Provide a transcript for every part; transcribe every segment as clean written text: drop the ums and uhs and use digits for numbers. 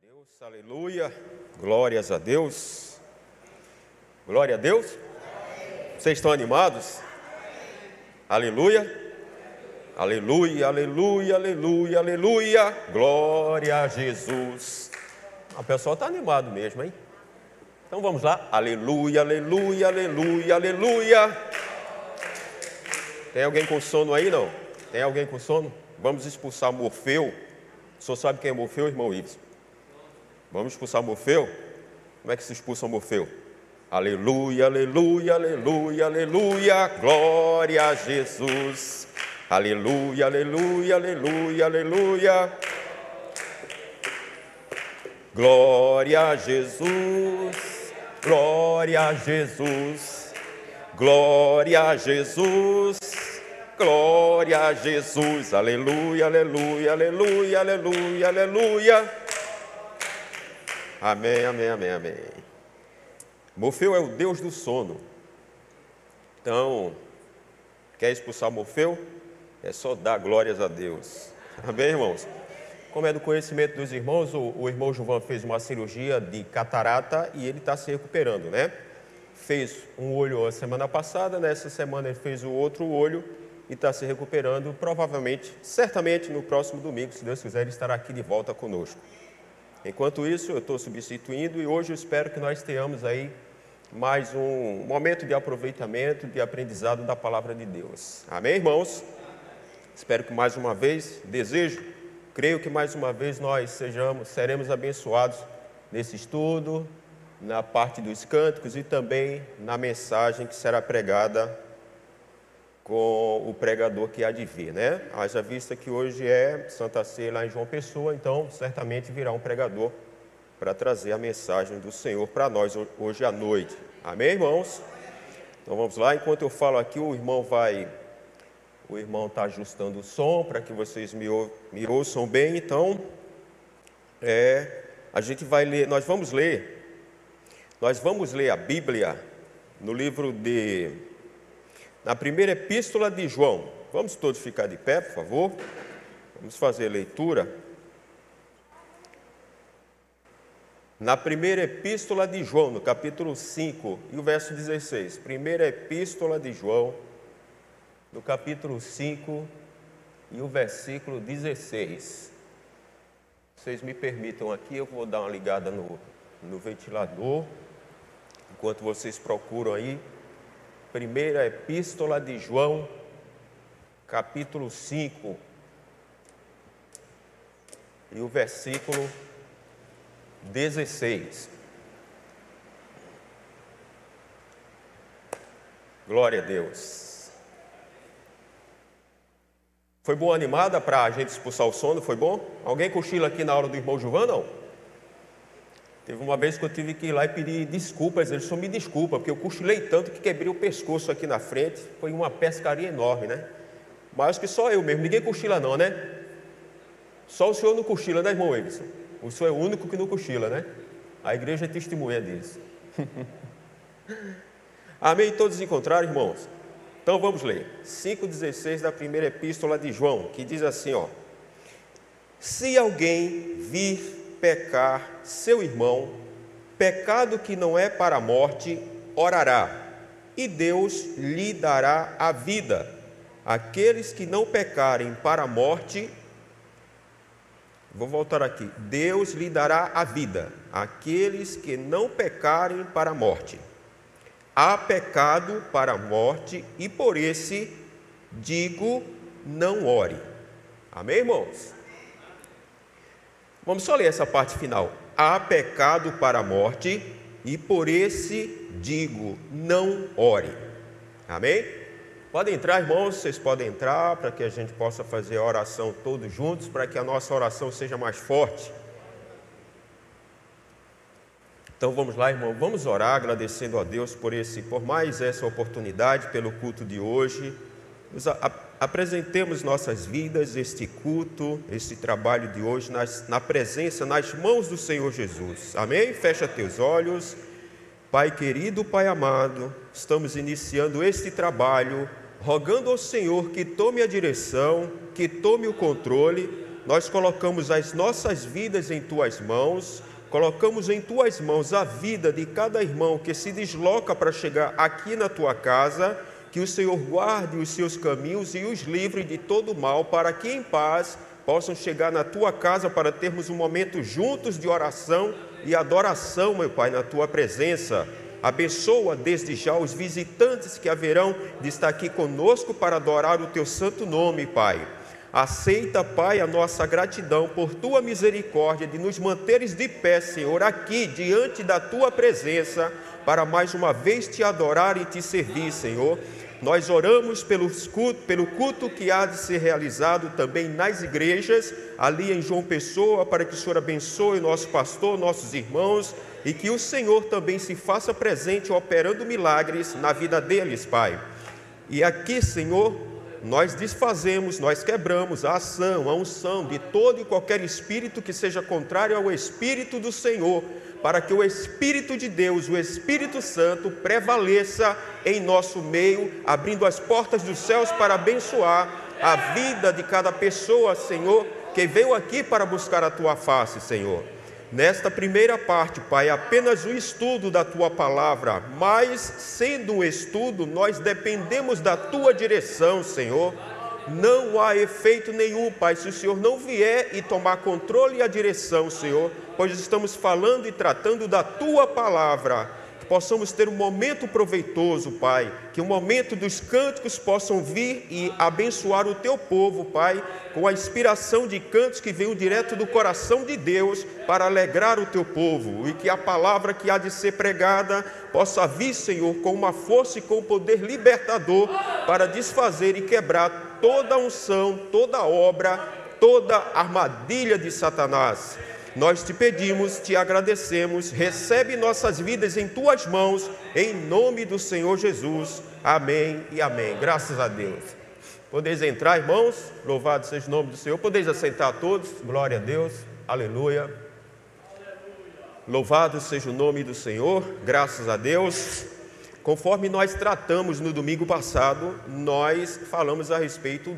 Deus, aleluia, glórias a Deus, glória a Deus. Vocês estão animados? Aleluia, aleluia, aleluia, aleluia, aleluia, glória a Jesus. O pessoal está animado mesmo, hein? Então vamos lá, aleluia, aleluia, aleluia, aleluia. Tem alguém com sono aí, não? Tem alguém com sono? Vamos expulsar Morfeu. O senhor sabe quem é Morfeu, irmão Ives? Vamos expulsar Morfeu? Como é que se expulsa Morfeu? Aleluia, aleluia, aleluia, aleluia, glória a Jesus. Aleluia, aleluia, aleluia, aleluia. Glória a Jesus, glória a Jesus, glória a Jesus, glória a Jesus. Aleluia, aleluia, aleluia, aleluia, aleluia. Amém, amém, amém, amém. Morfeu é o Deus do sono. Então, quer expulsar Morfeu? É só dar glórias a Deus. Amém, irmãos? Como é do conhecimento dos irmãos, o irmão João fez uma cirurgia de catarata e ele está se recuperando, né? Fez um olho a semana passada, nessa semana ele fez o outro olho e está se recuperando. Provavelmente, certamente no próximo domingo, se Deus quiser, ele estará aqui de volta conosco. Enquanto isso, eu estou substituindo e hoje eu espero que nós tenhamos aí mais um momento de aproveitamento, de aprendizado da palavra de Deus. Amém, irmãos? Espero que mais uma vez, creio que mais uma vez nós seremos abençoados nesse estudo, na parte dos cânticos e também na mensagem que será pregada com o pregador que há de vir, né? Haja vista que hoje é Santa Ceia lá em João Pessoa, então certamente virá um pregador para trazer a mensagem do Senhor para nós hoje à noite. Amém, irmãos? Então vamos lá, enquanto eu falo aqui, o irmão está ajustando o som para que vocês me ouçam bem. Então, a gente vai ler, nós vamos ler a Bíblia no livro na primeira epístola de João. Vamos todos ficar de pé, por favor. Vamos fazer a leitura. Na primeira epístola de João, no capítulo 5 e o verso 16. Primeira epístola de João, no capítulo 5 e o versículo 16. Vocês me permitam aqui, eu vou dar uma ligada no ventilador, enquanto vocês procuram aí. Primeira epístola de João, capítulo 5 e o versículo 16. Glória a Deus. Foi boa animada para a gente expulsar o sono? Foi bom? Alguém cochila aqui na aula do irmão Gilvan, não? Teve uma vez que eu tive que ir lá e pedir desculpas. Ele só me desculpa, porque eu cochilei tanto que quebrei o pescoço aqui na frente. Foi uma pescaria enorme, né? Mas acho que só eu mesmo, ninguém cochila não, né? Só o senhor não cochila, né, irmão Everson? O senhor é o único que não cochila, né? A igreja é testemunha disso. Amém? Todos encontraram, irmãos? Então vamos ler. 5,16 da primeira epístola de João, que diz assim, ó. Se alguém vir pecar seu irmão, pecado que não é para a morte, orará, e Deus lhe dará a vida. Aqueles que não pecarem para a morte, vou voltar aqui, Deus lhe dará a vida. Aqueles que não pecarem para a morte. Há pecado para a morte, e por esse digo, não ore. Amém, irmãos? Vamos só ler essa parte final. Há pecado para a morte, e por esse digo, não ore. Amém? Podem entrar, irmãos, vocês podem entrar, para que a gente possa fazer a oração todos juntos, para que a nossa oração seja mais forte. Então vamos lá, irmão, vamos orar agradecendo a Deus por mais essa oportunidade, pelo culto de hoje. Apresentemos nossas vidas, este culto, este trabalho de hoje, na presença, nas mãos do Senhor Jesus. Amém? Fecha teus olhos. Pai querido, Pai amado, estamos iniciando este trabalho, rogando ao Senhor que tome a direção, que tome o controle, nós colocamos as nossas vidas em Tuas mãos, colocamos em Tuas mãos a vida de cada irmão que se desloca para chegar aqui na Tua casa, que o Senhor guarde os seus caminhos e os livre de todo mal, para que em paz possam chegar na Tua casa para termos um momento juntos de oração e adoração, meu Pai, na Tua presença. Abençoa desde já os visitantes que haverão de estar aqui conosco para adorar o Teu santo nome, Pai. Aceita, Pai, a nossa gratidão por Tua misericórdia de nos manteres de pé, Senhor, aqui diante da Tua presença, para mais uma vez Te adorar e Te servir, Senhor. Nós oramos pelo culto que há de ser realizado também nas igrejas, ali em João Pessoa, para que o Senhor abençoe nosso pastor, nossos irmãos, e que o Senhor também se faça presente, operando milagres na vida deles, Pai. E aqui, Senhor, nós desfazemos, nós quebramos a ação, a unção de todo e qualquer espírito que seja contrário ao Espírito do Senhor, para que o Espírito de Deus, o Espírito Santo, prevaleça em nosso meio, abrindo as portas dos céus para abençoar a vida de cada pessoa, Senhor, que veio aqui para buscar a Tua face, Senhor. Nesta primeira parte, Pai, apenas o estudo da Tua palavra, mas sendo um estudo, nós dependemos da Tua direção, Senhor. Não há efeito nenhum, Pai, se o Senhor não vier e tomar controle e a direção, Senhor, pois estamos falando e tratando da Tua palavra. Que possamos ter um momento proveitoso, Pai, que o momento dos cânticos possam vir e abençoar o Teu povo, Pai, com a inspiração de cantos que venham direto do coração de Deus para alegrar o Teu povo, e que a palavra que há de ser pregada possa vir, Senhor, com uma força e com um poder libertador para desfazer e quebrar toda a unção, toda a obra, toda a armadilha de Satanás. Nós Te pedimos, Te agradecemos, recebe nossas vidas em Tuas mãos, em nome do Senhor Jesus. Amém e amém. Graças a Deus. Podeis entrar, irmãos, louvado seja o nome do Senhor. Podeis assentar todos, glória a Deus, aleluia. Louvado seja o nome do Senhor, graças a Deus. Conforme nós tratamos no domingo passado, nós falamos a respeito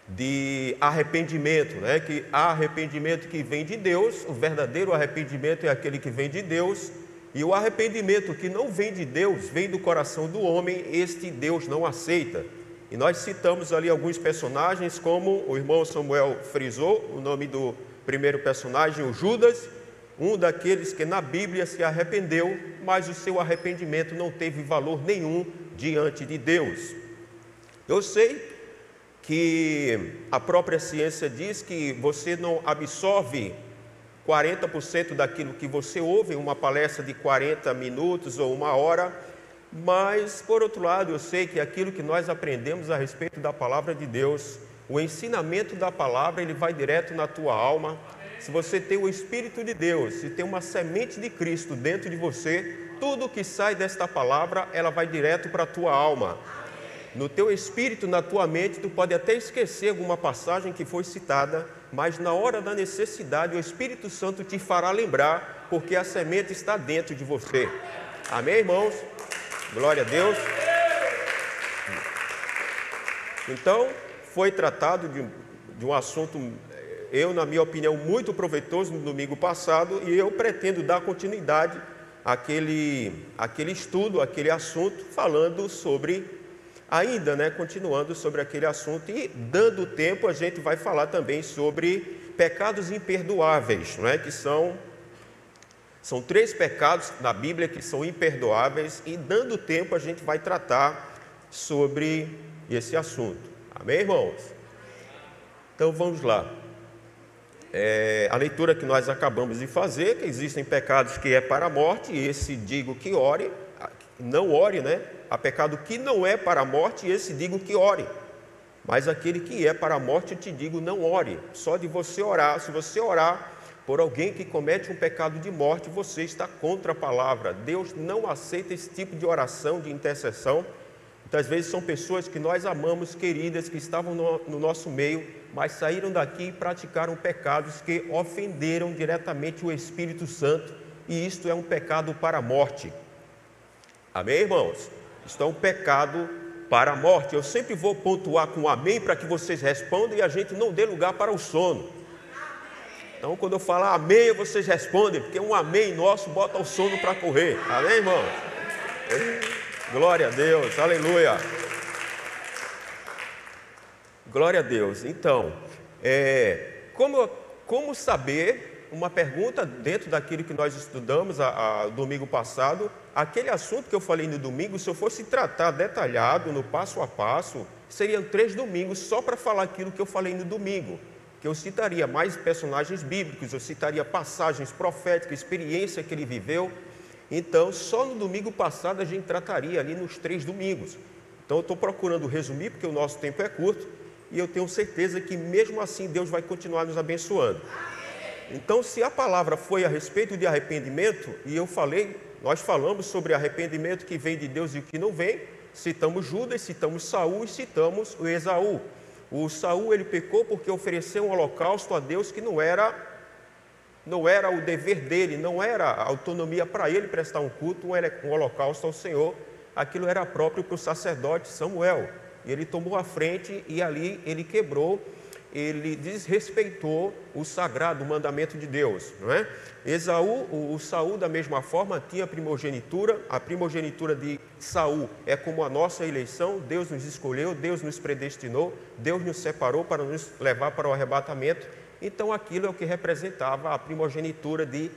de arrependimento, né? Que há arrependimento que vem de Deus, o verdadeiro arrependimento é aquele que vem de Deus, e o arrependimento que não vem de Deus, vem do coração do homem, este Deus não aceita. E nós citamos ali alguns personagens, como o irmão Samuel frisou, o nome do primeiro personagem, o Judas, um daqueles que na Bíblia se arrependeu, mas o seu arrependimento não teve valor nenhum diante de Deus. Eu sei que a própria ciência diz que você não absorve 40% daquilo que você ouve em uma palestra de 40 minutos ou uma hora, mas, por outro lado, eu sei que aquilo que nós aprendemos a respeito da palavra de Deus, o ensinamento da palavra, ele vai direto na tua alma. Se você tem o Espírito de Deus, se tem uma semente de Cristo dentro de você, tudo que sai desta palavra, ela vai direto para a tua alma. No teu espírito, na tua mente, tu pode até esquecer alguma passagem que foi citada, mas na hora da necessidade, o Espírito Santo te fará lembrar, porque a semente está dentro de você. Amém, irmãos? Glória a Deus. Então, foi tratado de um assunto, na minha opinião, muito proveitoso no domingo passado, e eu pretendo dar continuidade àquele estudo, àquele assunto, falando sobre... Ainda, continuando sobre aquele assunto, e dando tempo, a gente vai falar também sobre pecados imperdoáveis, que são 3 pecados na Bíblia que são imperdoáveis, e dando tempo a gente vai tratar sobre esse assunto. Amém, irmãos? Então vamos lá. A leitura que nós acabamos de fazer, que existem pecados que é para a morte, e esse digo que ore, não ore, Há pecado que não é para a morte, e esse digo que ore. Mas aquele que é para a morte, eu te digo, não ore. Só de você orar, se você orar por alguém que comete um pecado de morte, você está contra a palavra. Deus não aceita esse tipo de oração, de intercessão. Muitas vezes são pessoas que nós amamos, queridas, que estavam no nosso meio, mas saíram daqui e praticaram pecados que ofenderam diretamente o Espírito Santo, e isto é um pecado para a morte. Amém, irmãos? Isto é um pecado para a morte. Eu sempre vou pontuar com amém para que vocês respondam e a gente não dê lugar para o sono. Então, quando eu falar amém, vocês respondem, porque um amém nosso bota o sono para correr. Amém, irmão? Glória a Deus, aleluia. Glória a Deus. Então, como saber, uma pergunta dentro daquilo que nós estudamos domingo passado, aquele assunto que eu falei no domingo, se eu fosse tratar detalhado, no passo a passo, seriam 3 domingos só para falar aquilo que eu falei no domingo, que eu citaria mais personagens bíblicos, eu citaria passagens proféticas, experiência que ele viveu. Então, só no domingo passado a gente trataria ali nos 3 domingos. Então, eu estou procurando resumir, porque o nosso tempo é curto, e eu tenho certeza que mesmo assim Deus vai continuar nos abençoando. Então, se a palavra foi a respeito de arrependimento, e nós falamos sobre arrependimento que vem de Deus e o que não vem, citamos Judas, citamos Saul e citamos o Esaú. O Saul, ele pecou porque ofereceu um holocausto a Deus que não era o dever dele, não era a autonomia para ele prestar um culto, um holocausto ao Senhor. Aquilo era próprio para o sacerdote Samuel. E ele tomou a frente e ali ele quebrou, ele desrespeitou o sagrado, o mandamento de Deus, não é? O Saul, da mesma forma, tinha primogenitura. A primogenitura de Saul é como a nossa eleição. Deus nos escolheu, Deus nos predestinou, Deus nos separou para nos levar para o arrebatamento. Então, aquilo é o que representava a primogenitura de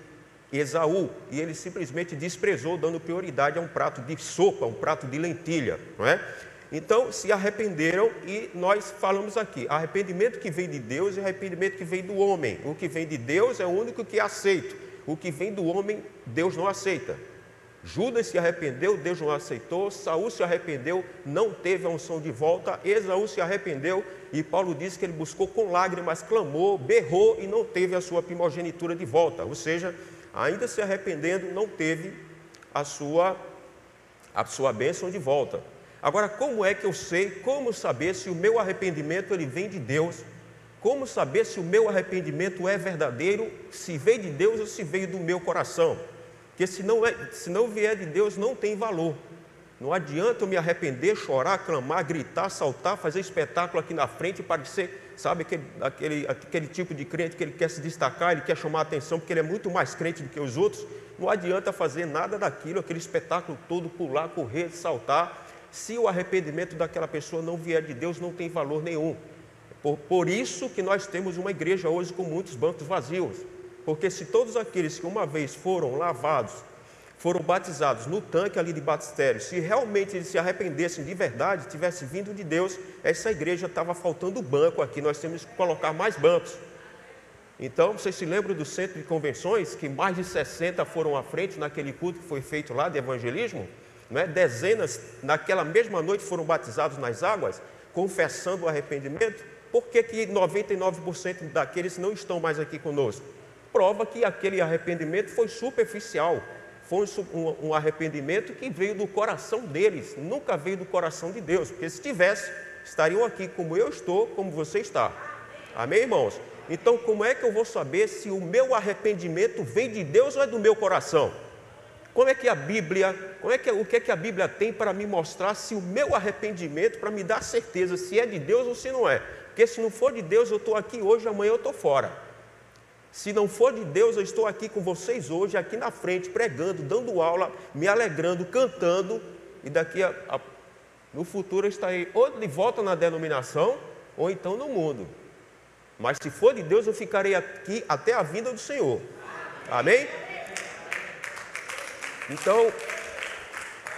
Esaú. E ele simplesmente desprezou, dando prioridade a um prato de sopa, um prato de lentilha, não é? Então, se arrependeram, e nós falamos aqui, arrependimento que vem de Deus e arrependimento que vem do homem. O que vem de Deus é o único que é aceito. O que vem do homem, Deus não aceita. Judas se arrependeu, Deus não aceitou. Saul se arrependeu, não teve a unção de volta. Esaú se arrependeu, e Paulo diz que ele buscou com lágrimas, clamou, berrou e não teve a sua primogenitura de volta. Ou seja, ainda se arrependendo, não teve a sua bênção de volta. Agora, como é que eu sei, como saber se o meu arrependimento ele vem de Deus? Como saber se o meu arrependimento é verdadeiro, se veio de Deus ou se veio do meu coração? Porque se não vier de Deus, não tem valor. Não adianta eu me arrepender, chorar, clamar, gritar, saltar, fazer espetáculo aqui na frente, parecer, sabe, aquele tipo de crente que ele quer se destacar, ele quer chamar a atenção porque ele é muito mais crente do que os outros. Não adianta fazer nada daquilo, aquele espetáculo todo, pular, correr, saltar. Se o arrependimento daquela pessoa não vier de Deus, não tem valor nenhum. Por isso que nós temos uma igreja hoje com muitos bancos vazios. Porque se todos aqueles que uma vez foram lavados, foram batizados no tanque ali de batistério, se realmente eles se arrependessem de verdade, tivesse vindo de Deus, essa igreja estava faltando banco aqui, nós temos que colocar mais bancos. Então, vocês se lembram do centro de convenções, que mais de 60 foram à frente naquele culto que foi feito lá de evangelismo? Não é? Dezenas, naquela mesma noite, foram batizados nas águas, confessando o arrependimento. Por que 99% daqueles não estão mais aqui conosco? Prova que aquele arrependimento foi superficial, foi um arrependimento que veio do coração deles, nunca veio do coração de Deus, porque se tivesse, estariam aqui como eu estou, como você está. Amém, irmãos? Então, como é que eu vou saber se o meu arrependimento vem de Deus ou é do meu coração? Como é que a Bíblia, o que é que a Bíblia tem para me mostrar se o meu arrependimento, para me dar certeza se é de Deus ou se não é? Porque se não for de Deus, eu estou aqui hoje, amanhã eu estou fora. Se não for de Deus, eu estou aqui com vocês hoje, aqui na frente, pregando, dando aula, me alegrando, cantando, e no futuro eu estarei ou de volta na denominação, ou então no mundo. Mas se for de Deus, eu ficarei aqui até a vinda do Senhor. Amém? Então,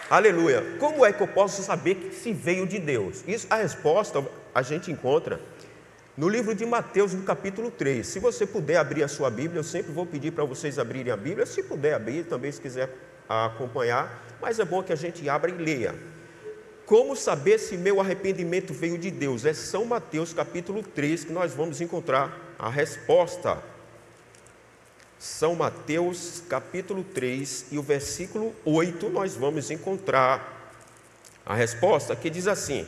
aleluia. Como é que eu posso saber que se veio de Deus? A resposta a gente encontra no livro de Mateus, no capítulo 3. Se você puder abrir a sua Bíblia, eu sempre vou pedir para vocês abrirem a Bíblia. Se puder abrir, também se quiser acompanhar. Mas é bom que a gente abra e leia. Como saber se meu arrependimento veio de Deus? É São Mateus, capítulo 3, que nós vamos encontrar a resposta. São Mateus, capítulo 3, e o versículo 8, nós vamos encontrar a resposta, que diz assim,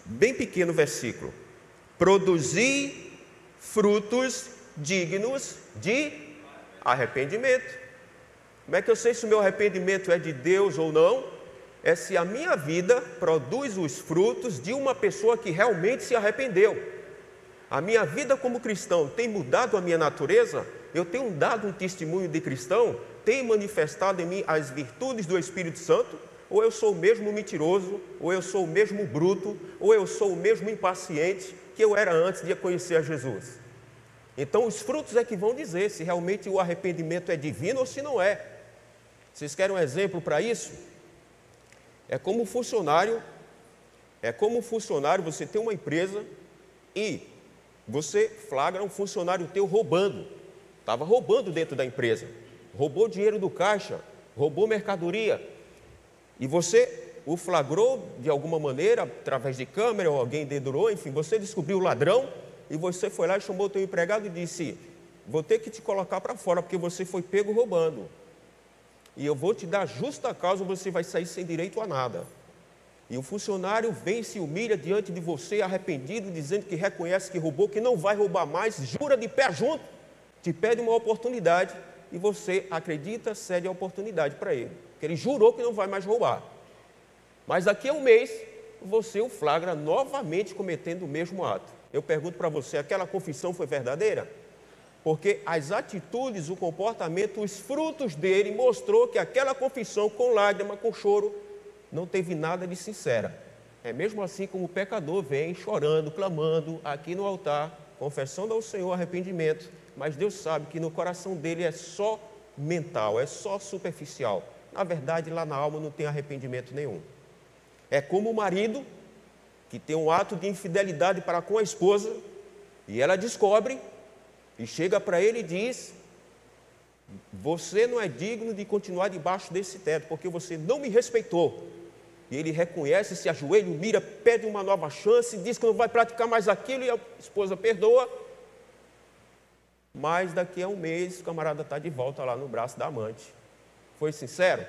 bem pequeno versículo: produzi frutos dignos de arrependimento. Como é que eu sei se o meu arrependimento é de Deus ou não? é se a minha vida produz os frutos de uma pessoa que realmente se arrependeu. A minha vida como cristão tem mudado a minha natureza? Eu tenho dado um testemunho de cristão? Tem manifestado em mim as virtudes do Espírito Santo? Ou eu sou o mesmo mentiroso, ou eu sou o mesmo bruto, ou eu sou o mesmo impaciente que eu era antes de conhecer a Jesus? Então os frutos é que vão dizer se realmente o arrependimento é divino ou se não é. Vocês querem um exemplo para isso? É como um funcionário, você tem uma empresa e você flagra um funcionário teu roubando. Estava roubando dentro da empresa, roubou dinheiro do caixa, roubou mercadoria. E você o flagrou de alguma maneira, através de câmera, ou alguém dedurou, enfim, você descobriu o ladrão e você foi lá e chamou o teu empregado e disse: vou ter que te colocar para fora porque você foi pego roubando. E eu vou te dar justa causa, você vai sair sem direito a nada. E o funcionário vem e se humilha diante de você, arrependido, dizendo que reconhece que roubou, que não vai roubar mais, jura de pé junto, te pede uma oportunidade e você acredita, cede a oportunidade para ele, porque ele jurou que não vai mais roubar. Mas daqui a um mês, você o flagra novamente cometendo o mesmo ato. Eu pergunto para você, aquela confissão foi verdadeira? Porque as atitudes, o comportamento, os frutos dele mostrou que aquela confissão com lágrima, com choro, não teve nada de sincera. É mesmo assim como o pecador vem chorando, clamando aqui no altar, confessando ao Senhor arrependimento, mas Deus sabe que no coração dele é só mental, é só superficial. Na verdade, lá na alma não tem arrependimento nenhum. É como o marido que tem um ato de infidelidade para com a esposa e ela descobre e chega para ele e diz: você não é digno de continuar debaixo desse teto, porque você não me respeitou. E ele reconhece, se ajoelha, mira, pede uma nova chance, diz que não vai praticar mais aquilo e a esposa perdoa. Mas daqui a um mês o camarada está de volta lá no braço da amante. Foi sincero?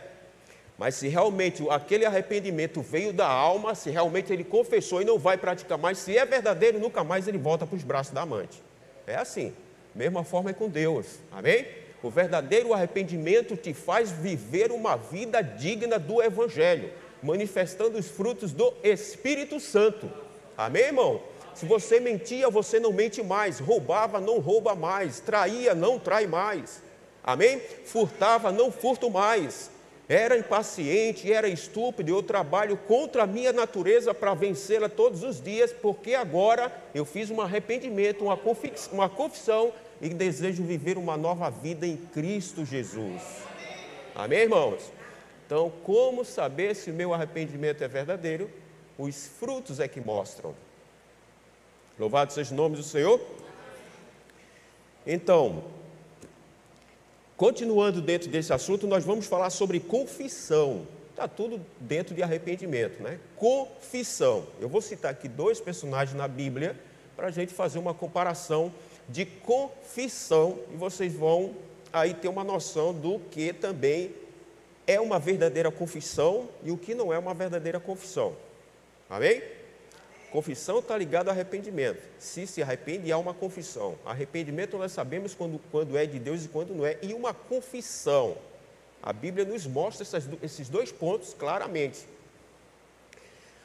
Mas se realmente aquele arrependimento veio da alma, se realmente ele confessou e não vai praticar mais, se é verdadeiro, nunca mais ele volta para os braços da amante. É assim. Mesma forma é com Deus, amém? O verdadeiro arrependimento te faz viver uma vida digna do Evangelho, manifestando os frutos do Espírito Santo, amém, irmão? Se você mentia, você não mente mais, roubava, não rouba mais, traía, não trai mais, amém? Furtava, não furto mais, era impaciente, era estúpido, eu trabalho contra a minha natureza para vencê-la todos os dias, porque agora eu fiz um arrependimento, uma confissão, e desejo viver uma nova vida em Cristo Jesus. Amém, irmãos? Então, como saber se o meu arrependimento é verdadeiro? Os frutos é que mostram. Louvado seja o nome do Senhor. Então, continuando dentro desse assunto, nós vamos falar sobre confissão. Está tudo dentro de arrependimento, né? Confissão. Eu vou citar aqui 2 personagens na Bíblia para a gente fazer uma comparação de confissão e vocês vão aí ter uma noção do que também é uma verdadeira confissão e o que não é uma verdadeira confissão. Amém? Confissão está ligada ao arrependimento. Se arrepende, há uma confissão. Arrependimento nós sabemos quando é de Deus e quando não é. E uma confissão. A Bíblia nos mostra esses 2 pontos claramente.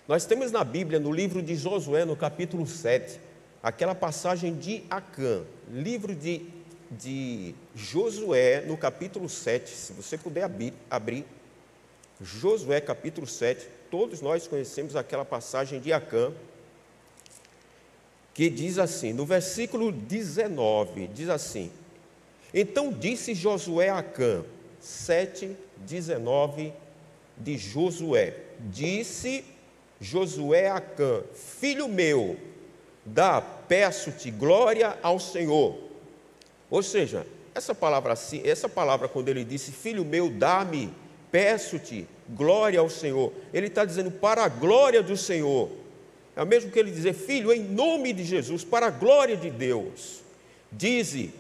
Nós temos na Bíblia, no livro de Josué, no capítulo 7, aquela passagem de Acã. Livro de Josué, no capítulo 7, se você puder abrir, Josué, capítulo 7, todos nós conhecemos aquela passagem de Acã, que diz assim, no versículo 19, diz assim: então disse Josué a Acã, 7:19 de Josué, disse Josué a Acã, filho meu, peço-te glória ao Senhor. Ou seja, essa palavra quando ele disse, filho meu, dá-me, peço-te glória ao Senhor, ele está dizendo para a glória do Senhor. É o mesmo que ele dizer, filho, em nome de Jesus, para a glória de Deus. Dize,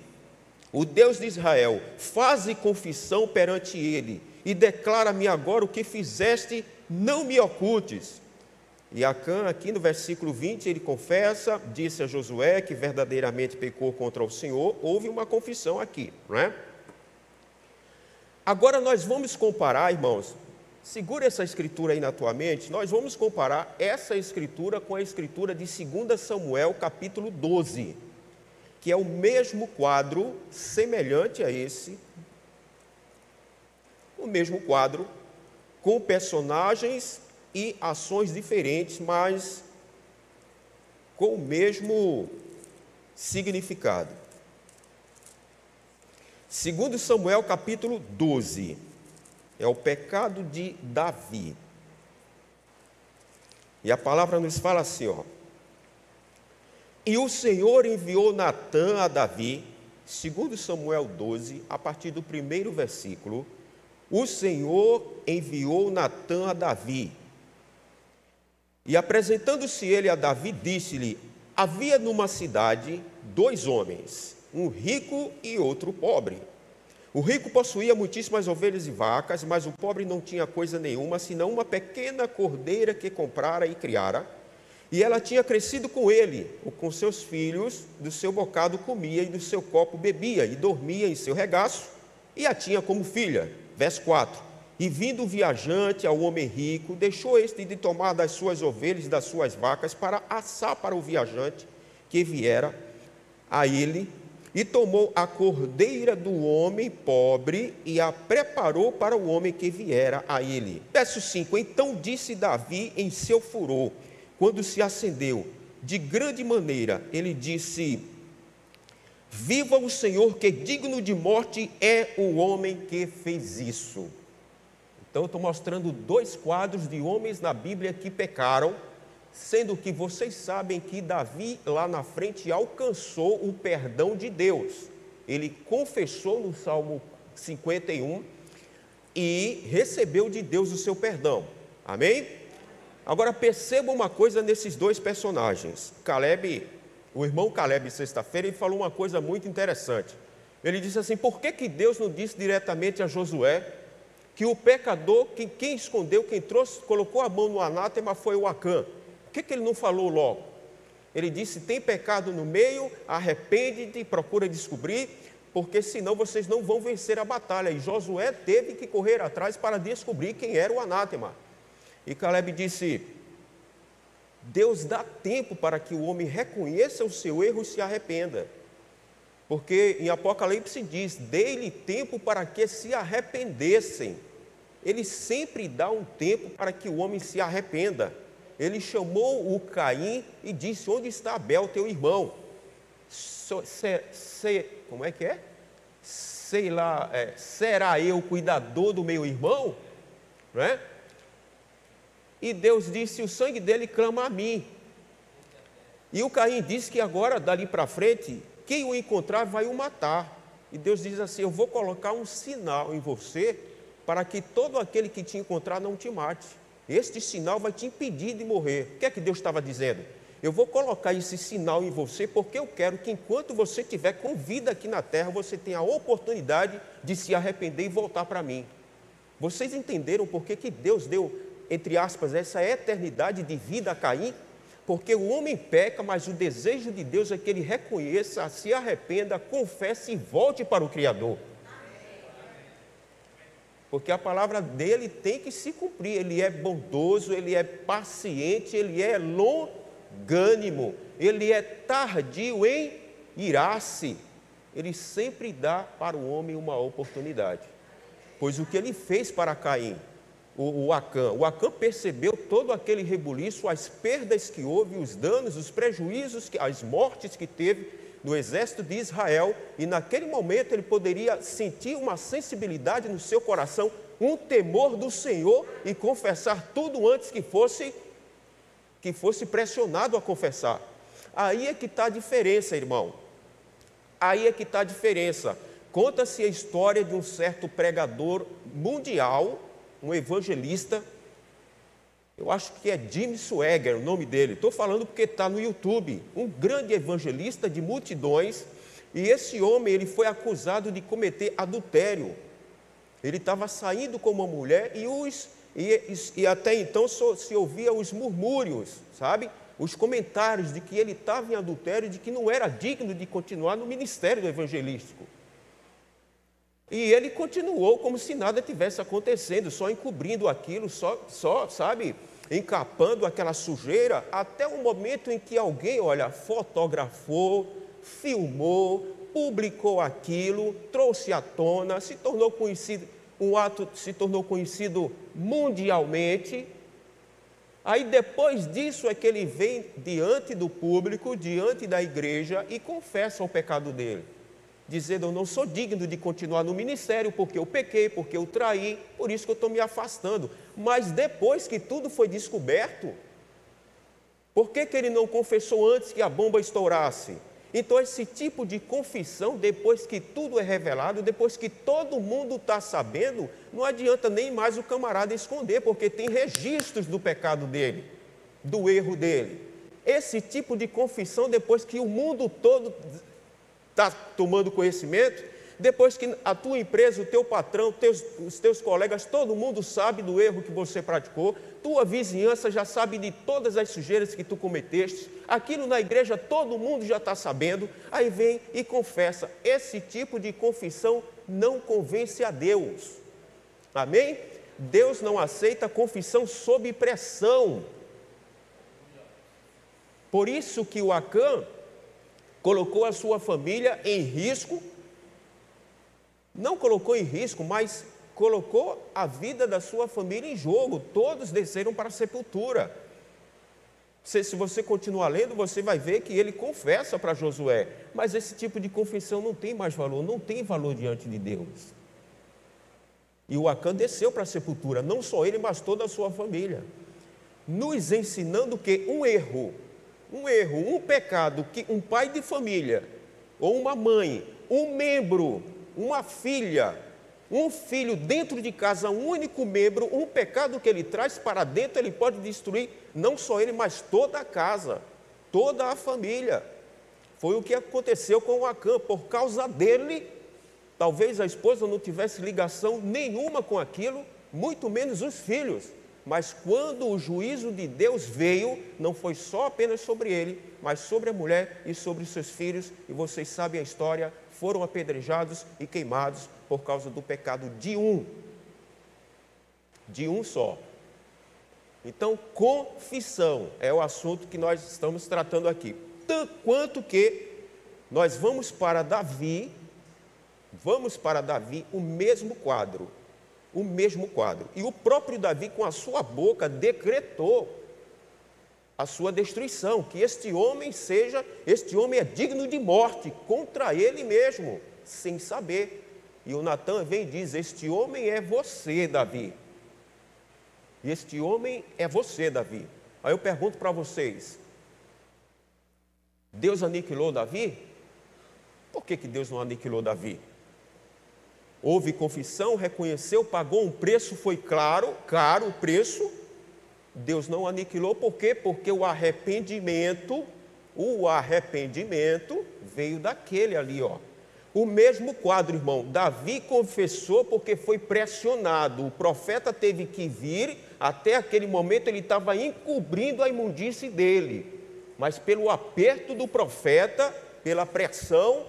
o Deus de Israel, faze confissão perante ele, e declara-me agora o que fizeste, não me ocultes. E Acã, aqui no versículo 20, ele confessa, disse a Josué que verdadeiramente pecou contra o Senhor, houve uma confissão aqui, não é? Agora nós vamos comparar, irmãos, Segura essa escritura aí na tua mente. Nós vamos comparar essa escritura com a escritura de 2 Samuel, capítulo 12, que é o mesmo quadro, semelhante a esse, o mesmo quadro, com personagens e ações diferentes, mas com o mesmo significado. 2 Samuel, capítulo 12. É o pecado de Davi. E a palavra nos fala assim, ó. E o Senhor enviou Natã a Davi, 2 Samuel 12, a partir do primeiro versículo. O Senhor enviou Natã a Davi. E apresentando-se ele a Davi, disse-lhe: havia numa cidade 2 homens, um rico e outro pobre. O rico possuía muitíssimas ovelhas e vacas, mas o pobre não tinha coisa nenhuma, senão uma pequena cordeira que comprara e criara. E ela tinha crescido com ele, ou com seus filhos, do seu bocado comia e do seu copo bebia, e dormia em seu regaço, e a tinha como filha. Verso 4. E vindo o viajante ao homem rico, deixou este de tomar das suas ovelhas e das suas vacas para assar para o viajante que viera a ele, e tomou a cordeira do homem pobre e a preparou para o homem que viera a ele. Verso 5. Então disse Davi em seu furor, quando se acendeu de grande maneira, ele disse: viva o Senhor, que digno de morte é o homem que fez isso. Então, eu estou mostrando 2 quadros de homens na Bíblia que pecaram, sendo que vocês sabem que Davi, lá na frente, alcançou o perdão de Deus. Ele confessou no Salmo 51 e recebeu de Deus o seu perdão. Amém? Agora, perceba uma coisa nesses 2 personagens. O irmão Caleb, sexta-feira, ele falou uma coisa muito interessante. Ele disse assim: por que Deus não disse diretamente a Josué que o pecador, quem escondeu, quem trouxe, colocou a mão no anátema foi o Acã? Por que ele não falou logo? Ele disse: tem pecado no meio, arrepende-te e procura descobrir, porque senão vocês não vão vencer a batalha. E Josué teve que correr atrás para descobrir quem era o anátema. E Caleb disse: Deus dá tempo para que o homem reconheça o seu erro e se arrependa. Porque em Apocalipse diz: dei-lhe tempo para que se arrependessem. Ele sempre dá um tempo para que o homem se arrependa. Ele chamou o Caim e disse: onde está Abel, teu irmão? Como é que é? Sei lá, será eu o cuidador do meu irmão? Não é? E Deus disse: o sangue dele clama a mim. E o Caim disse que agora, dali para frente, quem o encontrar vai o matar. E Deus diz assim: eu vou colocar um sinal em você, para que todo aquele que te encontrar não te mate. Este sinal vai te impedir de morrer. O que é que Deus estava dizendo? Eu vou colocar esse sinal em você, porque eu quero que enquanto você estiver com vida aqui na terra, você tenha a oportunidade de se arrepender e voltar para mim. Vocês entenderam por que Deus deu, entre aspas, essa eternidade de vida a Caim? Porque o homem peca, mas o desejo de Deus é que ele reconheça, se arrependa, confesse e volte para o Criador. Porque a palavra dele tem que se cumprir. Ele é bondoso, ele é paciente, ele é longânimo, ele é tardio em irar-se. Ele sempre dá para o homem uma oportunidade. Pois o que ele fez para Caim, o Acã percebeu todo aquele rebuliço, as perdas que houve, os danos, os prejuízos, as mortes que teve no exército de Israel, e naquele momento ele poderia sentir uma sensibilidade no seu coração, um temor do Senhor, e confessar tudo antes que fosse pressionado a confessar. Aí é que está a diferença, irmão. Aí é que está a diferença. Conta-se a história de um certo pregador mundial, um evangelista, eu acho que é Jim Swaggart o nome dele, estou falando porque está no YouTube, um grande evangelista de multidões, e esse homem ele foi acusado de cometer adultério. Ele estava saindo com uma mulher e até então se ouvia os murmúrios, sabe? Os comentários de que ele estava em adultério, de que não era digno de continuar no ministério evangelístico. E ele continuou como se nada tivesse acontecendo, só encobrindo aquilo, sabe, encapando aquela sujeira, até o momento em que alguém, olha, fotografou, filmou, publicou aquilo, trouxe à tona, se tornou conhecido, o ato se tornou conhecido mundialmente. Aí depois disso é que ele vem diante do público, diante da igreja e confessa o pecado dele, dizendo: eu não sou digno de continuar no ministério porque eu pequei, porque eu traí, por isso que eu estou me afastando. Mas depois que tudo foi descoberto, por que ele não confessou antes que a bomba estourasse? Então esse tipo de confissão, depois que tudo é revelado, depois que todo mundo está sabendo, não adianta nem mais o camarada esconder, porque tem registros do pecado dele, do erro dele. Esse tipo de confissão, depois que o mundo todo está tomando conhecimento, depois que a tua empresa, o teu patrão, os teus colegas, todo mundo sabe do erro que você praticou, tua vizinhança já sabe de todas as sujeiras que tu cometeste, aquilo na igreja todo mundo já está sabendo, aí vem e confessa. Esse tipo de confissão não convence a Deus, amém? Deus não aceita confissão sob pressão. Por isso que o Acã colocou a sua família em risco, não colocou em risco, mas colocou a vida da sua família em jogo. Todos desceram para a sepultura. Se você continuar lendo, você vai ver que ele confessa para Josué, mas esse tipo de confissão não tem mais valor, não tem valor diante de Deus. E o Acã desceu para a sepultura, não só ele, mas toda a sua família, nos ensinando que um erro, um pecado que um pai de família, ou uma mãe, um membro, uma filha, um filho dentro de casa, um único membro, um pecado que ele traz para dentro, ele pode destruir não só ele, mas toda a casa, toda a família. Foi o que aconteceu com o Acã. Por causa dele, talvez a esposa não tivesse ligação nenhuma com aquilo, muito menos os filhos. Mas quando o juízo de Deus veio, não foi só apenas sobre ele, mas sobre a mulher e sobre os seus filhos, e vocês sabem a história, foram apedrejados e queimados por causa do pecado de um só. Então, confissão é o assunto que nós estamos tratando aqui. Tanto quanto que nós vamos para Davi o mesmo quadro. E o próprio Davi, com a sua boca, decretou a sua destruição, que este homem é digno de morte, contra ele mesmo, sem saber. E o Natan vem e diz: este homem é você, Davi. Este homem é você, Davi. Aí eu pergunto para vocês: Deus aniquilou Davi? Por que Deus não aniquilou Davi? Houve confissão, reconheceu, pagou um preço, foi caro o preço. Deus não aniquilou, por quê? Porque o arrependimento veio daquele ali, ó. O mesmo quadro, irmão. Davi confessou porque foi pressionado. O profeta teve que vir, até aquele momento ele estava encobrindo a imundície dele. Mas pelo aperto do profeta, pela pressão,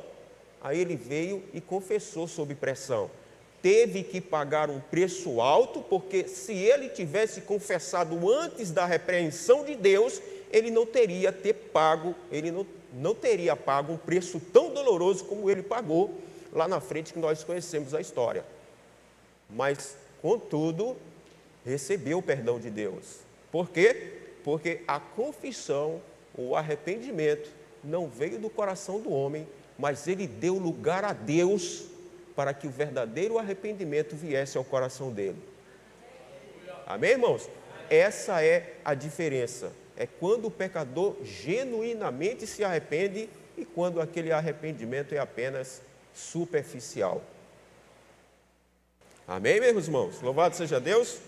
aí ele veio e confessou sob pressão. Teve que pagar um preço alto, porque se ele tivesse confessado antes da repreensão de Deus, ele não teria pago um preço tão doloroso como ele pagou lá na frente, que nós conhecemos a história. Mas, contudo, recebeu o perdão de Deus. Por quê? Porque a confissão, o arrependimento, não veio do coração do homem, mas ele deu lugar a Deus para que o verdadeiro arrependimento viesse ao coração dele. Amém, irmãos? Essa é a diferença. É quando o pecador genuinamente se arrepende e quando aquele arrependimento é apenas superficial. Amém, meus irmãos? Louvado seja Deus.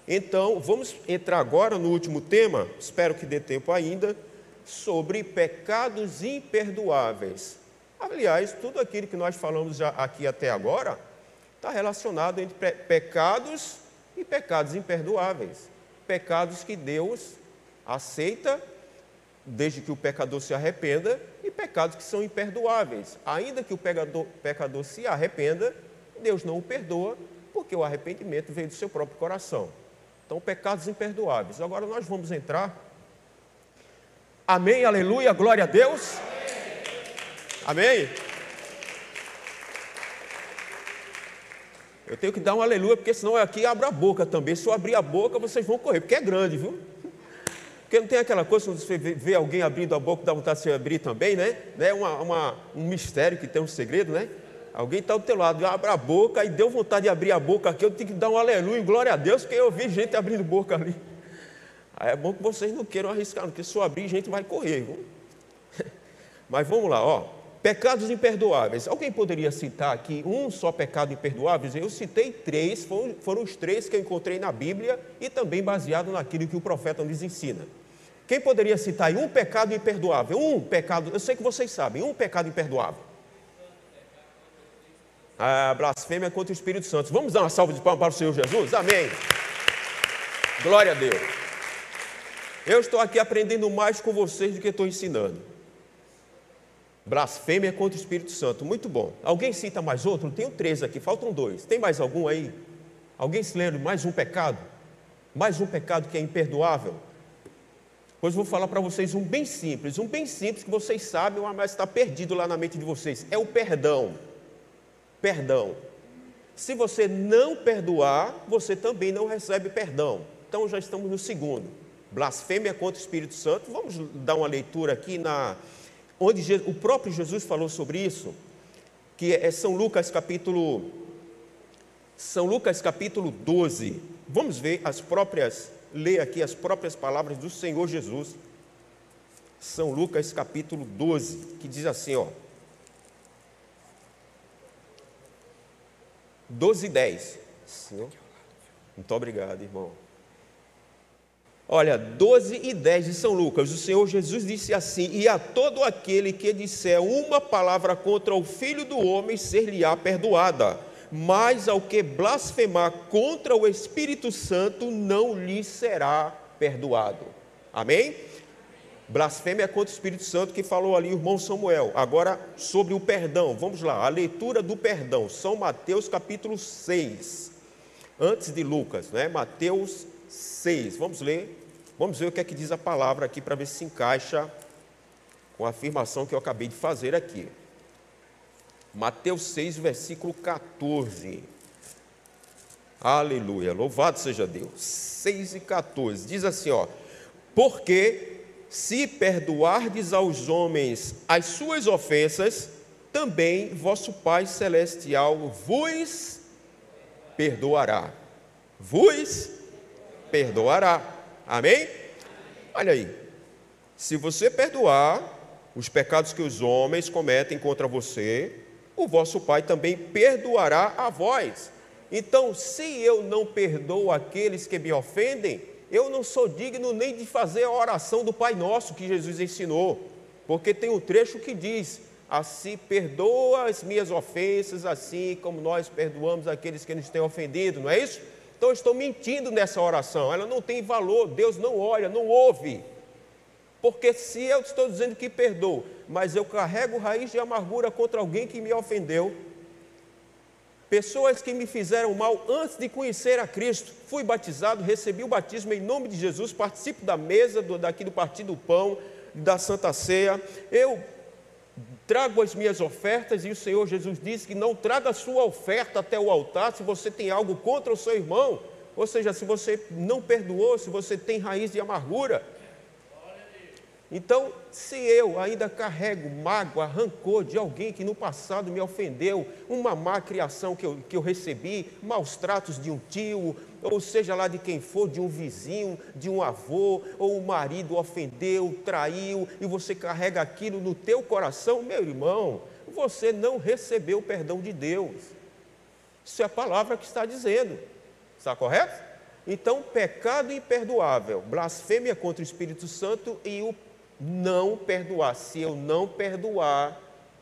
Então, vamos entrar agora no último tema, espero que dê tempo ainda, sobre pecados imperdoáveis. Aliás, tudo aquilo que nós falamos já aqui até agora está relacionado entre pecados e pecados imperdoáveis. Pecados que Deus aceita, desde que o pecador se arrependa, e pecados que são imperdoáveis. Ainda que o pecador se arrependa, Deus não o perdoa, porque o arrependimento veio do seu próprio coração. Então, pecados imperdoáveis. Agora nós vamos entrar. Amém, aleluia, glória a Deus. Amém. Eu tenho que dar um aleluia, porque senão aqui abre a boca também. Se eu abrir a boca, vocês vão correr, porque é grande, viu? Porque não tem aquela coisa, quando você vê alguém abrindo a boca, dá vontade de você abrir também, né? É um mistério que tem um segredo, né? Alguém está do teu lado, abre a boca e deu vontade de abrir a boca aqui, eu tenho que dar um aleluia, glória a Deus, porque eu vi gente abrindo boca ali. Aí é bom que vocês não queiram arriscar, porque se eu abrir, gente vai correr, viu? Mas vamos lá, ó. Pecados imperdoáveis. Alguém poderia citar aqui um só pecado imperdoável? Eu citei 3, foram os 3 que eu encontrei na Bíblia e também baseado naquilo que o profeta nos ensina. Quem poderia citar aí um pecado imperdoável? Um pecado, eu sei que vocês sabem, um pecado imperdoável. A blasfêmia contra o Espírito Santo. Vamos dar uma salva de palmas para o Senhor Jesus? Amém. Glória a Deus. Eu estou aqui aprendendo mais com vocês do que estou ensinando. Blasfêmia contra o Espírito Santo. Muito bom. Alguém cita mais outro? Tenho 3 aqui, faltam 2. Tem mais algum aí? Alguém se lembra de mais um pecado? Mais um pecado que é imperdoável? Pois vou falar para vocês um bem simples que vocês sabem, mas está perdido lá na mente de vocês. É o perdão. Perdão. Se você não perdoar, você também não recebe perdão. Então já estamos no segundo. Blasfêmia contra o Espírito Santo. Vamos dar uma leitura aqui onde o próprio Jesus falou sobre isso, que é São Lucas capítulo 12. Vamos ver ler aqui as próprias palavras do Senhor Jesus. São Lucas capítulo 12, que diz assim, ó. 12:10. Senhor, muito obrigado, irmão. Olha, 12:10 de São Lucas, o Senhor Jesus disse assim: e a todo aquele que disser uma palavra contra o Filho do Homem, ser-lhe-á perdoada, mas ao que blasfemar contra o Espírito Santo, não lhe será perdoado. Amém? Blasfêmia contra o Espírito Santo, que falou ali o irmão Samuel. Agora, sobre o perdão, vamos lá, a leitura do perdão, São Mateus capítulo 6, antes de Lucas, né? Mateus 6, vamos ver o que é que diz a palavra aqui, para ver se encaixa com a afirmação que eu acabei de fazer aqui. Mateus 6, versículo 14. Aleluia, louvado seja Deus. 6:14, diz assim, ó: porque se perdoardes aos homens as suas ofensas, também vosso Pai Celestial vos perdoará. Vos perdoará. Amém? Olha aí. Se você perdoar os pecados que os homens cometem contra você, o vosso Pai também perdoará a vós. Então, se eu não perdoo aqueles que me ofendem, eu não sou digno nem de fazer a oração do Pai Nosso que Jesus ensinou, porque tem um trecho que diz: assim perdoa as minhas ofensas, assim como nós perdoamos aqueles que nos têm ofendido, não é isso? Então eu estou mentindo nessa oração, ela não tem valor, Deus não olha, não ouve, porque se eu estou dizendo que perdoo, mas eu carrego raiz de amargura contra alguém que me ofendeu, pessoas que me fizeram mal antes de conhecer a Cristo, fui batizado, recebi o batismo em nome de Jesus, participo da mesa daqui do Partir do Pão, da Santa Ceia, eu trago as minhas ofertas, e o Senhor Jesus disse que não traga a sua oferta até o altar se você tem algo contra o seu irmão, ou seja, se você não perdoou, se você tem raiz de amargura. Então, se eu ainda carrego mágoa, rancor de alguém que no passado me ofendeu, uma má criação que eu recebi, maus tratos de um tio, ou seja lá de quem for, de um vizinho, de um avô, ou o marido ofendeu, traiu, e você carrega aquilo no teu coração, meu irmão, você não recebeu o perdão de Deus. Isso é a palavra que está dizendo. Está correto? Então, pecado imperdoável, blasfêmia contra o Espírito Santo e o não perdoar. Se eu não perdoar,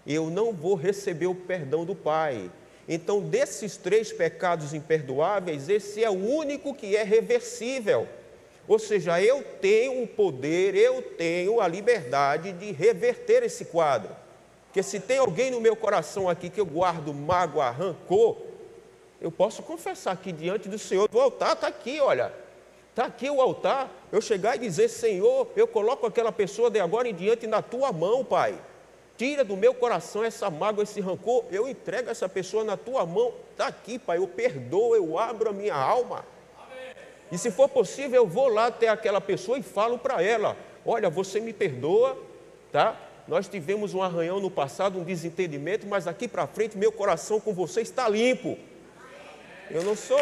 eu não vou receber o perdão do Pai. Então, desses 3 pecados imperdoáveis, esse é o único que é reversível. Ou seja, eu tenho o poder, eu tenho a liberdade de reverter esse quadro. Porque se tem alguém no meu coração aqui que eu guardo mágoa, rancor, Eu posso confessar aqui diante do Senhor, o altar está aqui, olha. Está aqui o altar, eu chegar e dizer, Senhor, eu coloco aquela pessoa de agora em diante na tua mão, Pai. Tira do meu coração essa mágoa, esse rancor, eu entrego essa pessoa na tua mão. Está aqui, Pai, eu perdoo, eu abro a minha alma. Amém. E se for possível, eu vou lá até aquela pessoa e falo para ela, olha, você me perdoa, tá? Nós tivemos um arranhão no passado, um desentendimento, mas daqui para frente meu coração com você está limpo. Eu não sou...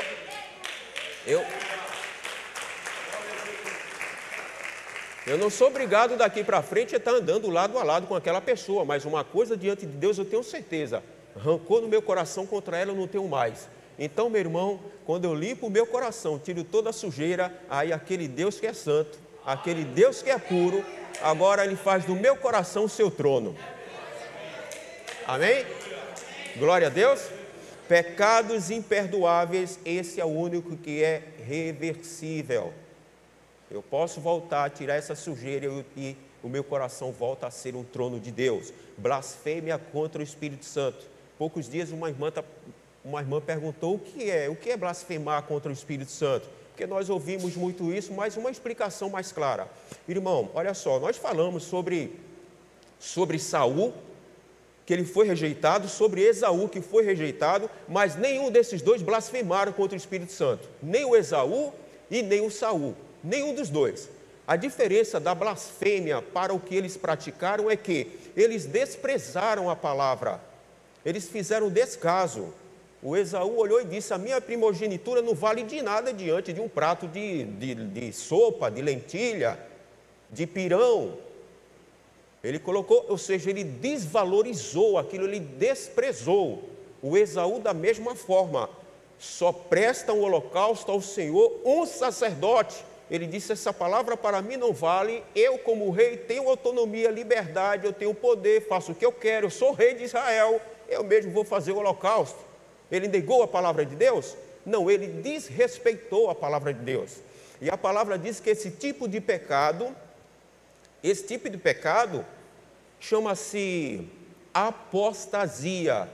Eu não sou obrigado daqui para frente a estar andando lado a lado com aquela pessoa, mas uma coisa diante de Deus eu tenho certeza, rancor no meu coração contra ela eu não tenho mais. Então, meu irmão, quando eu limpo o meu coração, tiro toda a sujeira, aí aquele Deus que é santo, aquele Deus que é puro, agora Ele faz do meu coração o seu trono. Amém? Glória a Deus. Pecados imperdoáveis, esse é o único que é reversível. Eu posso voltar, tirar essa sujeira e o meu coração volta a ser um trono de Deus. Blasfêmia contra o Espírito Santo. Poucos dias uma irmã perguntou o que é blasfemar contra o Espírito Santo? Porque nós ouvimos muito isso, mas uma explicação mais clara. Irmão, olha só, nós falamos sobre Saul, que ele foi rejeitado, sobre Esaú, que foi rejeitado, mas nenhum desses dois blasfemaram contra o Espírito Santo. Nem o Esaú e nem o Saul. Nenhum dos dois. A diferença da blasfêmia para o que eles praticaram é que eles desprezaram a palavra. Eles fizeram descaso. O Esaú olhou e disse, a minha primogenitura não vale de nada diante de um prato de sopa, de lentilha, de pirão. Ele colocou, ou seja, ele desvalorizou aquilo, ele desprezou. O Esaú da mesma forma, só presta um holocausto ao Senhor um sacerdote. Ele disse, essa palavra para mim não vale, eu como rei tenho autonomia, liberdade, eu tenho poder, faço o que eu quero, eu sou rei de Israel, eu mesmo vou fazer o holocausto. Ele negou a palavra de Deus? Não, ele desrespeitou a palavra de Deus. E a palavra diz que esse tipo de pecado chama-se apostasia.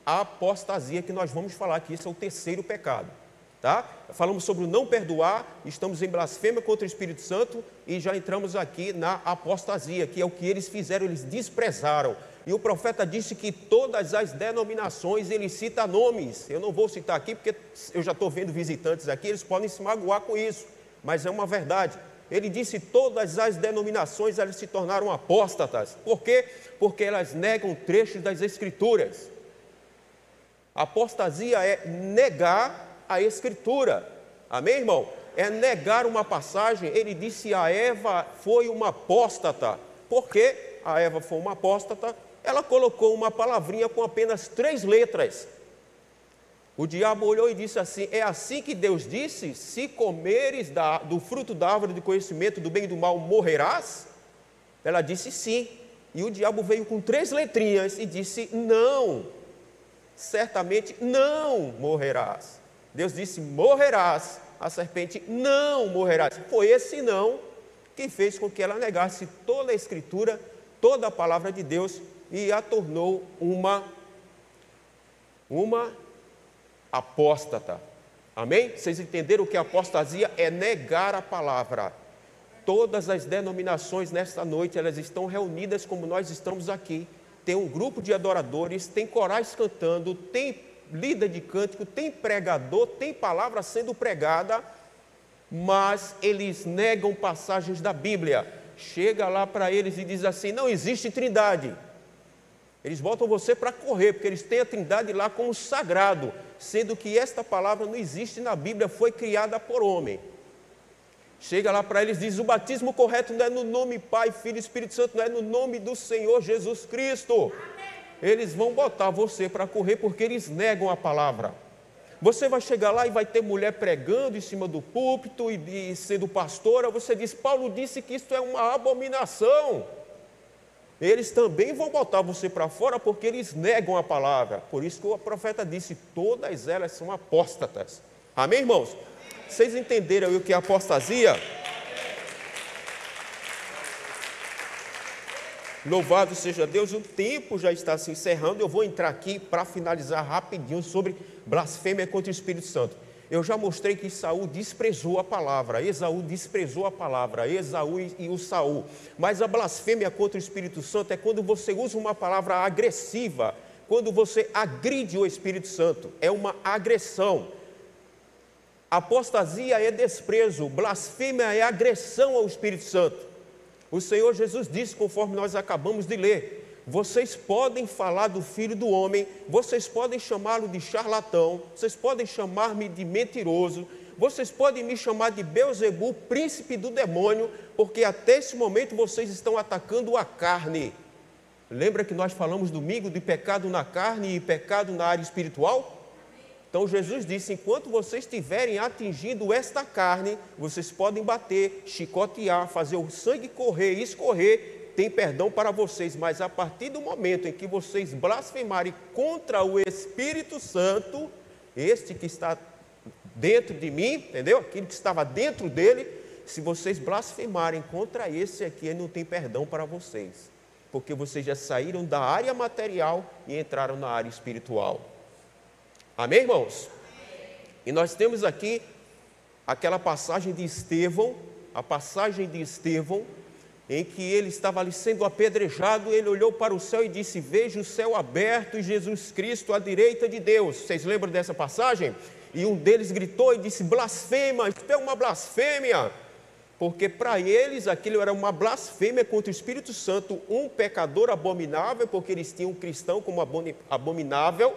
A apostasia que nós vamos falar que isso é o terceiro pecado. Tá? Falamos sobre o não perdoar, estamos em blasfêmia contra o Espírito Santo e já entramos aqui na apostasia, que é o que eles fizeram, eles desprezaram. E o profeta disse que todas as denominações, ele cita nomes. Eu não vou citar aqui porque eu já estou vendo visitantes aqui, eles podem se magoar com isso, mas é uma verdade. Ele disse todas as denominações, elas se tornaram apóstatas. Por quê? Porque elas negam trechos das Escrituras. Apostasia é negar a Escritura, amém, irmão? É negar uma passagem. Ele disse a Eva foi uma apóstata. Por que a Eva foi uma apóstata? Ela colocou uma palavrinha com apenas 3 letras. O diabo olhou e disse assim, é assim que Deus disse, se comeres do fruto da árvore do conhecimento do bem e do mal, morrerás? Ela disse sim, e o diabo veio com 3 letrinhas e disse, não, certamente não morrerás. Deus disse, morrerás. A serpente, não morrerás. Foi esse não que fez com que ela negasse toda a Escritura, toda a palavra de Deus e a tornou uma apóstata. Amém? Vocês entenderam que a apostasia é negar a palavra. Todas as denominações nesta noite, elas estão reunidas como nós estamos aqui. Tem um grupo de adoradores, tem corais cantando, tem líder de cântico, tem pregador, tem palavra sendo pregada, mas eles negam passagens da Bíblia. Chega lá para eles e diz assim, não existe trindade. Eles botam você para correr, porque eles têm a trindade lá como sagrado, sendo que esta palavra não existe na Bíblia, foi criada por homem. Chega lá para eles e diz, o batismo correto não é no nome Pai, Filho e Espírito Santo, não é no nome do Senhor Jesus Cristo. Eles vão botar você para correr porque eles negam a palavra. Você vai chegar lá e vai ter mulher pregando em cima do púlpito e sendo pastora, você diz, Paulo disse que isso é uma abominação. Eles também vão botar você para fora porque eles negam a palavra. Por isso que o profeta disse, todas elas são apóstatas. Amém, irmãos? Vocês entenderam o que é apostasia? Louvado seja Deus, o tempo já está se encerrando. Eu vou entrar aqui para finalizar rapidinho sobre blasfêmia contra o Espírito Santo. Eu já mostrei que Saul desprezou a palavra, Esaú desprezou a palavra, Esaú e o Saul. Mas a blasfêmia contra o Espírito Santo é quando você usa uma palavra agressiva, quando você agride o Espírito Santo, é uma agressão. Apostasia é desprezo, blasfêmia é agressão ao Espírito Santo. O Senhor Jesus disse, conforme nós acabamos de ler, vocês podem falar do Filho do Homem, vocês podem chamá-lo de charlatão, vocês podem chamar-me de mentiroso, vocês podem me chamar de Beelzebu, príncipe do demônio, porque até esse momento vocês estão atacando a carne. Lembra que nós falamos domingo de pecado na carne e pecado na área espiritual? Então Jesus disse, enquanto vocês estiverem atingindo esta carne, vocês podem bater, chicotear, fazer o sangue correr, escorrer, tem perdão para vocês, mas a partir do momento em que vocês blasfemarem contra o Espírito Santo, este que está dentro de mim, entendeu? Aquele que estava dentro dele, se vocês blasfemarem contra esse aqui, ele não tem perdão para vocês, porque vocês já saíram da área material e entraram na área espiritual. Amém, irmãos? E nós temos aqui aquela passagem de Estevão, a passagem de Estevão, em que ele estava ali sendo apedrejado, ele olhou para o céu e disse, veja o céu aberto e Jesus Cristo à direita de Deus. Vocês lembram dessa passagem? E um deles gritou e disse, blasfema, isso é uma blasfêmia. Porque para eles aquilo era uma blasfêmia contra o Espírito Santo, um pecador abominável, porque eles tinham um cristão como abominável,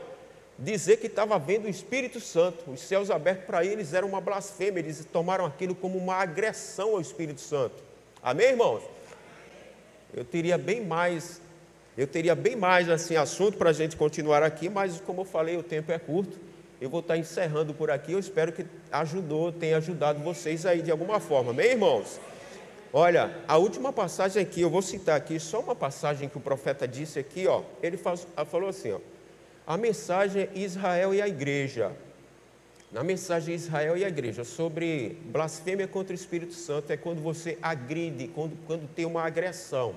dizer que estava vendo o Espírito Santo, os céus abertos para eles era uma blasfêmia, eles tomaram aquilo como uma agressão ao Espírito Santo. Amém, irmãos? Eu teria bem mais assim assunto para a gente continuar aqui, mas como eu falei, o tempo é curto, eu vou estar encerrando por aqui, eu espero que tenha ajudado vocês aí de alguma forma, amém, irmãos? Olha, a última passagem aqui, eu vou citar aqui, só uma passagem que o profeta disse aqui, ó, ele falou assim, ó, a mensagem Israel e a igreja, na mensagem Israel e a igreja, sobre blasfêmia contra o Espírito Santo, é quando você agride, quando tem uma agressão.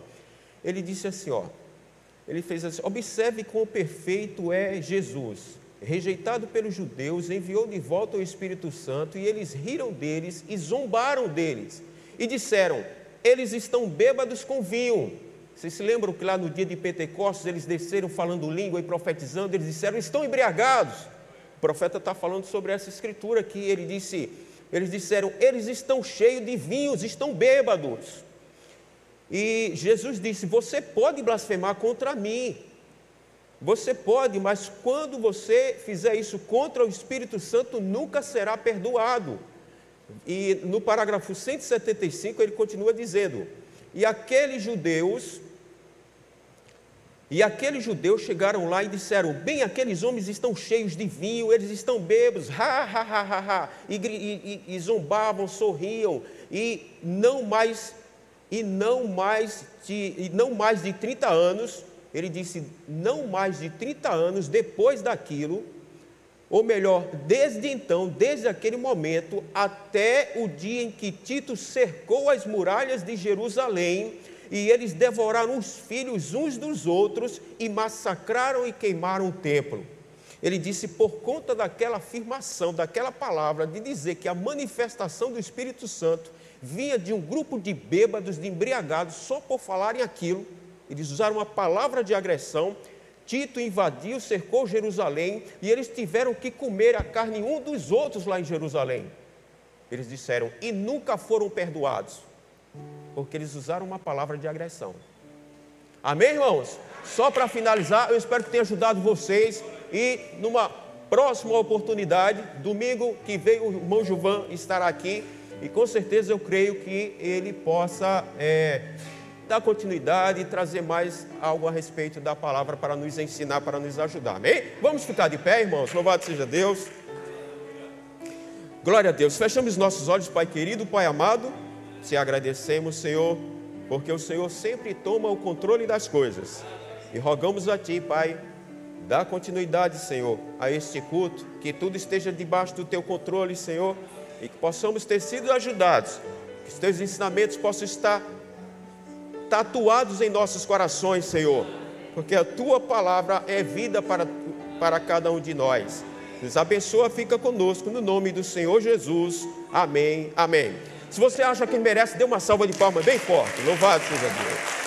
Ele disse assim, ó, ele fez assim, observe quão perfeito é Jesus, rejeitado pelos judeus, enviou de volta o Espírito Santo, e eles riram deles e zombaram deles, e disseram, eles estão bêbados com vinho. Vocês se lembram que lá no dia de Pentecostes eles desceram falando língua e profetizando, eles disseram, estão embriagados. O profeta está falando sobre essa escritura aqui, eles disseram, eles estão cheios de vinhos, estão bêbados. E Jesus disse, você pode blasfemar contra mim, você pode, mas quando você fizer isso contra o Espírito Santo, nunca será perdoado. E no parágrafo 175 ele continua dizendo, e aqueles judeus chegaram lá e disseram, bem, aqueles homens estão cheios de vinho, eles estão bêbados, e zombavam, sorriam, e não mais de 30 anos, ele disse, não mais de 30 anos depois daquilo, ou melhor, desde então, desde aquele momento, até o dia em que Tito cercou as muralhas de Jerusalém, e eles devoraram os filhos uns dos outros, e massacraram e queimaram o templo. Ele disse, por conta daquela afirmação, daquela palavra, de dizer que a manifestação do Espírito Santo vinha de um grupo de bêbados, de embriagados, só por falarem aquilo, eles usaram uma palavra de agressão. Tito invadiu, cercou Jerusalém, e eles tiveram que comer a carne um dos outros lá em Jerusalém. Eles disseram, e nunca foram perdoados, porque eles usaram uma palavra de agressão. Amém, irmãos? Só para finalizar, eu espero que tenha ajudado vocês, e numa próxima oportunidade, domingo que vem, o irmão Gilvan estará aqui, e com certeza eu creio que ele possa dar continuidade e trazer mais algo a respeito da palavra para nos ensinar, para nos ajudar, amém? Vamos ficar de pé, irmãos, louvado seja Deus. Glória a Deus, fechamos nossos olhos, Pai querido, Pai amado, te agradecemos, Senhor, porque o Senhor sempre toma o controle das coisas, e rogamos a Ti, Pai, dá continuidade, Senhor, a este culto, que tudo esteja debaixo do Teu controle, Senhor, e que possamos ter sido ajudados, que os Teus ensinamentos possam estar tatuados em nossos corações, Senhor, porque a Tua palavra é vida para cada um de nós. Nos abençoa, fica conosco, no nome do Senhor Jesus. Amém, amém. Se você acha que merece, dê uma salva de palmas bem forte. Louvado seja Deus.